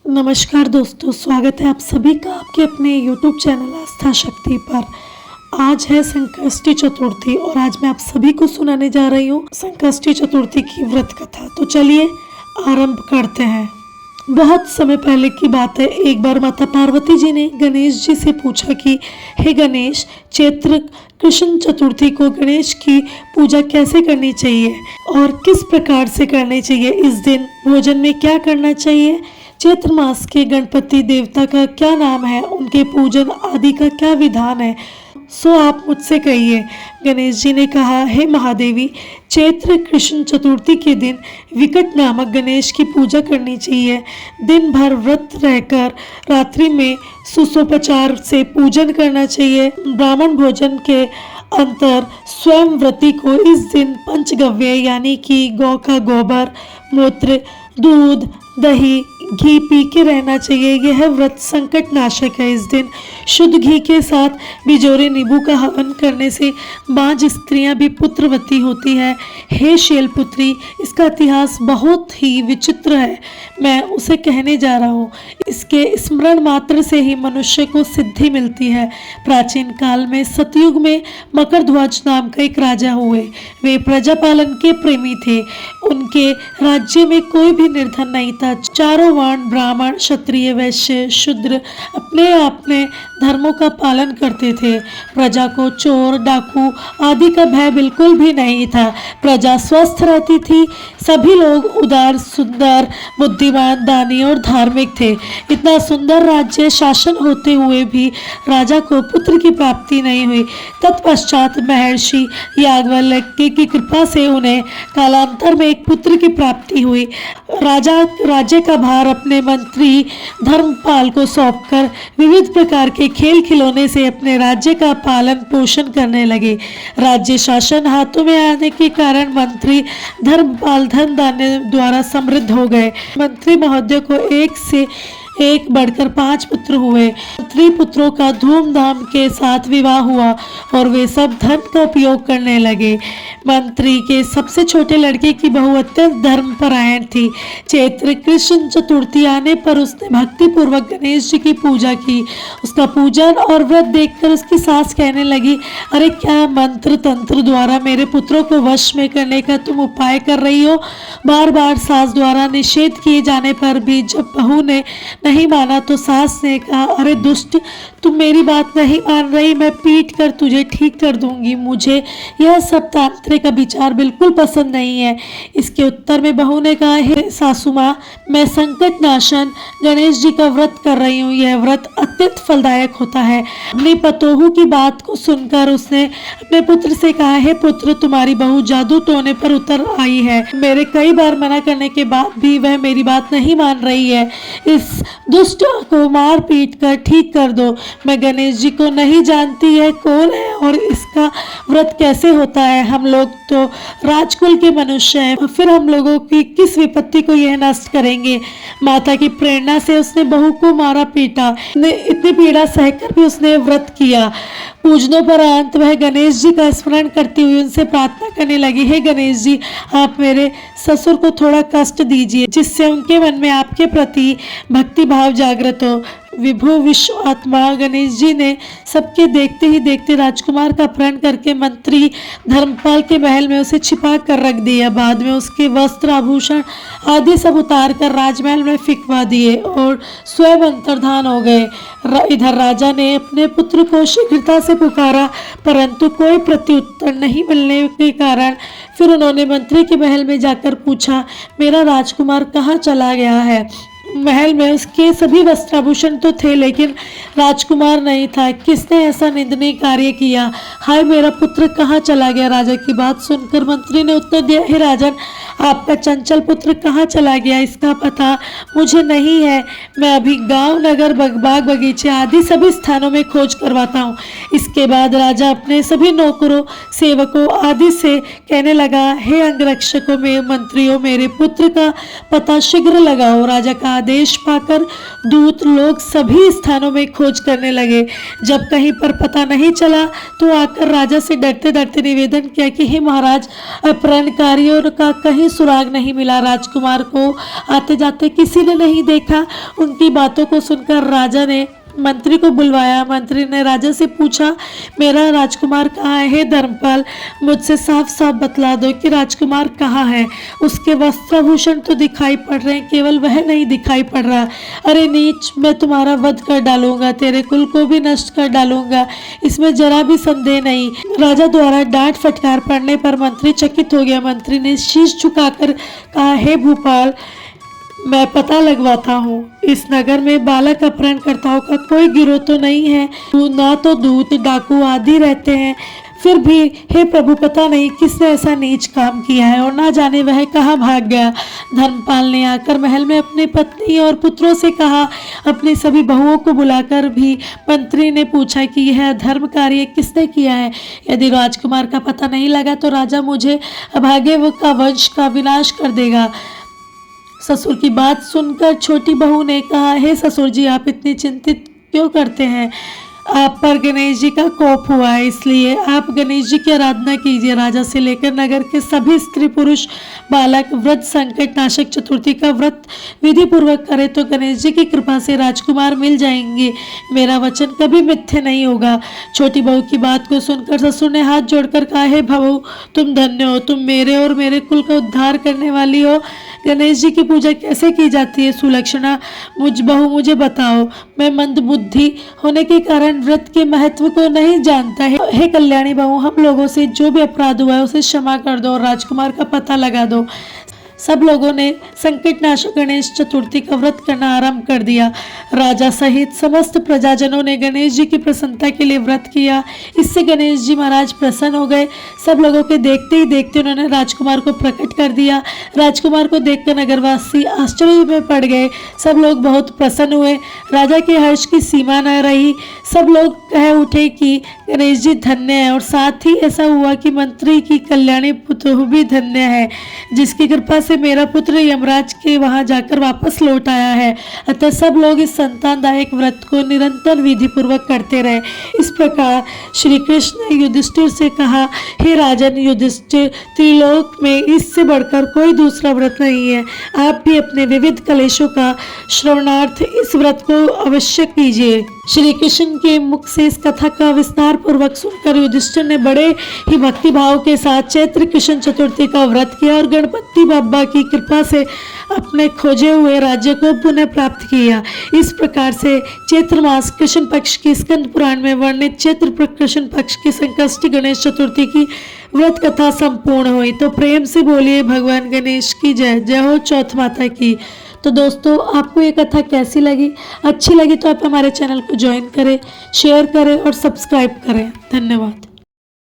नमस्कार दोस्तों, स्वागत है आप सभी का आपके अपने YouTube चैनल आस्था शक्ति पर। आज है संकष्टी चतुर्थी और आज मैं आप सभी को सुनाने जा रही हूँ संकष्टी चतुर्थी की व्रत कथा। तो चलिए आरंभ करते हैं। बहुत समय पहले की बात है, एक बार माता पार्वती जी ने गणेश जी से पूछा कि हे गणेश, चैत्र कृष्ण चतुर्थी को गणेश की पूजा कैसे करनी चाहिए और किस प्रकार से करनी चाहिए, इस दिन भोजन में क्या करना चाहिए, चैत्र मास के गणपति देवता का क्या नाम है, उनके पूजन आदि का क्या विधान है, सो आप मुझसे कहिए। गणेश जी ने कहा, हे महादेवी, चैत्र कृष्ण चतुर्थी के दिन विकट नामक गणेश की पूजा करनी चाहिए। दिन भर व्रत रहकर रात्रि में सुसोपचार से पूजन करना चाहिए। ब्राह्मण भोजन के अंतर स्वयं व्रती को इस दिन पंचगव्य यानी कि गौ का गोबर, मूत्र, दूध, दही, घी पी के रहना चाहिए। यह व्रत संकट नाशक है। इस दिन शुद्ध घी के साथ बिजोरे नींबू का हवन करने से बाँझ स्त्रियां भी पुत्रवती होती है। हे शैलपुत्री, इसका इतिहास बहुत ही विचित्र है, मैं उसे कहने जा रहा हूँ। इसके स्मरण मात्र से ही मनुष्य को सिद्धि मिलती है। प्राचीन काल में सतयुग में मकरध्वज नाम का एक राजा हुए। वे प्रजा पालन के प्रेमी थे। उनके राज्य में कोई भी निर्धन नहीं था। चारों वर्ण ब्राह्मण, क्षत्रिय, वैश्य, शूद्र अपने धर्मों का पालन करते थे। प्रजा को चोर, डाकू आदि का भय बिल्कुल भी नहीं था। प्रजा स्वस्थ रहती थी। सभी लोग उदार, सुंदर, बुद्धिमान, दानी और धार्मिक थे। इतना सुंदर राज्य शासन होते हुए भी राजा को पुत्र की प्राप्ति नहीं हुई। तत्पश्चात महर्षि याज्ञवल्क्य की कृपा से उन्हें कालांतर में एक पुत्र की प्राप्ति हुई। राजा राज्य का भार अपने मंत्री धर्मपाल को सौंपकर विविध प्रकार के खेल खिलौने से अपने राज्य का पालन पोषण करने लगे। राज्य शासन हाथों में आने के कारण मंत्री धर्मपाल धन दान द्वारा समृद्ध हो गए। मंत्री महोदय को एक से एक बढ़कर 5 पुत्र हुए। मंत्री पुत्रों का धूमधाम के साथ विवाह हुआ और वे सब धन का उपयोग करने लगे। मंत्री के सबसे छोटे लड़के की बहू अत्यंत धर्मपरायण थी। चैत्र कृष्ण चतुर्थी आने पर उसने भक्ति पूर्वक गणेश जी की पूजा की। उसका पूजन और व्रत देखकर उसकी सास कहने लगी, अरे क्या मंत्र तंत्र द्वारा मेरे पुत्रों को वश में करने का तुम उपाय कर रही हो। बार बार सास द्वारा निषेध किए जाने पर भी जब बहू ने नहीं माना तो सास ने कहा, अरे दुष्ट, तुम मेरी बात नहीं मान रही, मैं पीट कर तुझे ठीक कर दूंगी। मुझे यह सब तांत्रिक का विचार बिल्कुल पसंद नहीं है। इसके उत्तर में बहू ने कहा, हे सासू माँ, मैं संकट नाशन गणेश जी का व्रत कर रही हूँ। यह व्रत अत्यंत फलदायक होता है। अपनी पतोहू की बात को सुनकर उसने अपने पुत्र से कहा, हे पुत्र, तुम्हारी बहू जादू टोने पर उतर आई है। मेरे कई बार मना करने के बाद भी वह मेरी बात नहीं मान रही है। इस दुष्ट को मार पीट कर ठीक कर दो। मैं गणेश जी को नहीं जानती है कौन है और इसका व्रत कैसे होता है। हम लोग तो राजकुल के मनुष्य हैं, फिर हम लोगों की किस विपत्ति को यह नष्ट करेंगे। माता की प्रेरणा से उसने बहू को मारा पीटा। इतनी पीड़ा सहकर भी उसने व्रत किया। पूजनों पर अंत वह गणेश जी का स्मरण करती हुई उनसे प्रार्थना करने लगी, हे गणेश जी, आप मेरे ससुर को थोड़ा कष्ट दीजिए जिससे उनके मन में आपके प्रति भक्ति भाव जागृत हो। विभु विश्व आत्मा गणेश जी ने सबके देखते ही देखते राजकुमार का अपहरण करके मंत्री धर्मपाल के महल में उसे छिपा कर रख दिया। बाद में उसके वस्त्र, आभूषण आदि सब उतार कर राजमहल में फिकवा दिए और स्वयं अंतर्धान हो गए। इधर राजा ने अपने पुत्र को शीघ्रता से पुकारा, परंतु कोई प्रत्युत्तर नहीं मिलने के कारण फिर उन्होंने मंत्री के महल में जाकर पूछा, मेरा राजकुमार कहाँ चला गया है। महल में उसके सभी वस्त्राभूषण तो थे लेकिन राजकुमार नहीं था। किसने ऐसा निंदनीय कार्य किया। हाय, मेरा पुत्र कहाँ चला गया। राजा की बात सुनकर मंत्री ने उत्तर दिया, हे राजन, आपका चंचल पुत्र कहाँ चला गया इसका पता मुझे नहीं है। मैं अभी गांव, नगर, बाग बगीचे आदि सभी स्थानों में खोज करवाता हूँ। इसके बाद राजा अपने सभी नौकरों, सेवकों आदि से कहने लगा, हे अंगरक्षकों में मंत्रियों, मेरे पुत्र का पता शीघ्र लगाओ। राजा का आदेश पाकर दूत लोग सभी स्थानों में खोज करने लगे। जब कहीं पर पता नहीं चला तो आकर राजा से डरते डरते निवेदन किया कि हे महाराज, अपहरणकारियों का कहीं सुराग नहीं मिला। राजकुमार को आते जाते किसी ने नहीं देखा। उनकी बातों को सुनकर राजा ने मंत्री को बुलवाया। मंत्री ने राजा से पूछा, मेरा राजकुमार कहाँ है? हे धर्मपाल, मुझसे साफ साफ बतला दो कि राजकुमार कहाँ है। उसके वस्त्राभूषण तो दिखाई पड़ रहे हैं, केवल वह नहीं दिखाई पड़ रहा। अरे नीच, मैं तुम्हारा वध कर डालूंगा, तेरे कुल को भी नष्ट कर डालूंगा, इसमें जरा भी संदेह नहीं। राजा द्वारा डांट फटकार पड़ने पर मंत्री चकित हो गया। मंत्री ने शीश झुकाकर कहा, हे भूपाल, मैं पता लगवाता हूँ। इस नगर में बालक अपहरणकर्ताओं का कोई गिरोह तो नहीं है, ना तो दूत, डाकू आदि रहते हैं। फिर भी हे प्रभु, पता नहीं किसने ऐसा नीच काम किया है और ना जाने वह कहाँ भाग गया। धर्मपाल ने आकर महल में अपनी पत्नी और पुत्रों से कहा। अपनी सभी बहुओं को बुलाकर भी मंत्री ने पूछा कि यह अधर्म कार्य किसने किया है। यदि राजकुमार का पता नहीं लगा तो राजा मुझे अभागे का वंश का विनाश कर देगा। ससुर की बात सुनकर छोटी बहू ने कहा, हे ससुर जी, आप इतनी चिंतित क्यों करते हैं? आप पर गणेश जी का कोप हुआ है, इसलिए आप गणेश जी की आराधना कीजिए। राजा से लेकर नगर के सभी स्त्री पुरुष बालक व्रत संकट नाशक चतुर्थी का व्रत विधि पूर्वक करे तो गणेश जी की कृपा से राजकुमार मिल जाएंगे। मेरा वचन कभी मिथ्या नहीं होगा। छोटी बहू की बात को सुनकर ससुर ने हाथ जोड़कर कहा, हे बहू, तुम धन्य हो, तुम मेरे और मेरे कुल का उद्धार करने वाली हो। गणेश जी की पूजा कैसे की जाती है सुलक्षणा? मुझे बताओ। मैं मंदबुद्धि होने के कारण व्रत के महत्व को नहीं जानता है। हे कल्याणी बहू, हम लोगों से जो भी अपराध हुआ है उसे क्षमा कर दो और राजकुमार का पता लगा दो। सब लोगों ने संकट नाशक गणेश चतुर्थी का व्रत करना आरंभ कर दिया। राजा सहित समस्त प्रजाजनों ने गणेश जी की प्रसन्नता के लिए व्रत किया। इससे गणेश जी महाराज प्रसन्न हो गए। सब लोगों के देखते ही देखते उन्होंने राजकुमार को प्रकट कर दिया। राजकुमार को देखकर नगरवासी आश्चर्य में पड़ गए। सब लोग बहुत प्रसन्न हुए। राजा के हर्ष की सीमा न रही। सब लोग कह उठे कि गणेश जी धन्य है। और साथ ही ऐसा हुआ कि मंत्री की कल्याणी पुत्र भी धन्य है, जिसकी कृपा से मेरा पुत्र यमराज के वहां जाकर वापस लौट आया है। अतः सब लोग इस संतानदायक व्रत को निरंतर विधि पूर्वक करते रहे। इस प्रकार श्री कृष्ण ने युधिष्ठिर से कहा, हे राजन युधिष्ठिर, त्रिलोक में इससे बढ़कर कोई दूसरा व्रत नहीं है। आप भी अपने विविध कलेशों का श्रवणार्थ इस व्रत को अवश्य कीजिए। श्री कृष्ण के मुख से इस कथा का विस्तार पूर्वक सुनकर युधिष्ठिर ने बड़े ही भक्ति भाव के साथ चैत्र कृष्ण चतुर्थी का व्रत किया और गणपति बाबा की कृपा से अपने खोजे हुए राज्य को पुनः प्राप्त किया। इस प्रकार से चैत्र मास कृष्ण पक्ष की स्कंद पुराण में वर्णित चैत्र कृष्ण पक्ष की संकष्टी गणेश चतुर्थी की व्रत कथा संपूर्ण हुई। तो प्रेम से बोलिए भगवान गणेश की जय। जय हो चौथ माता की। तो दोस्तों, आपको ये कथा कैसी लगी? अच्छी लगी तो आप हमारे चैनल को ज्वाइन करें, शेयर करें और सब्सक्राइब करें। धन्यवाद।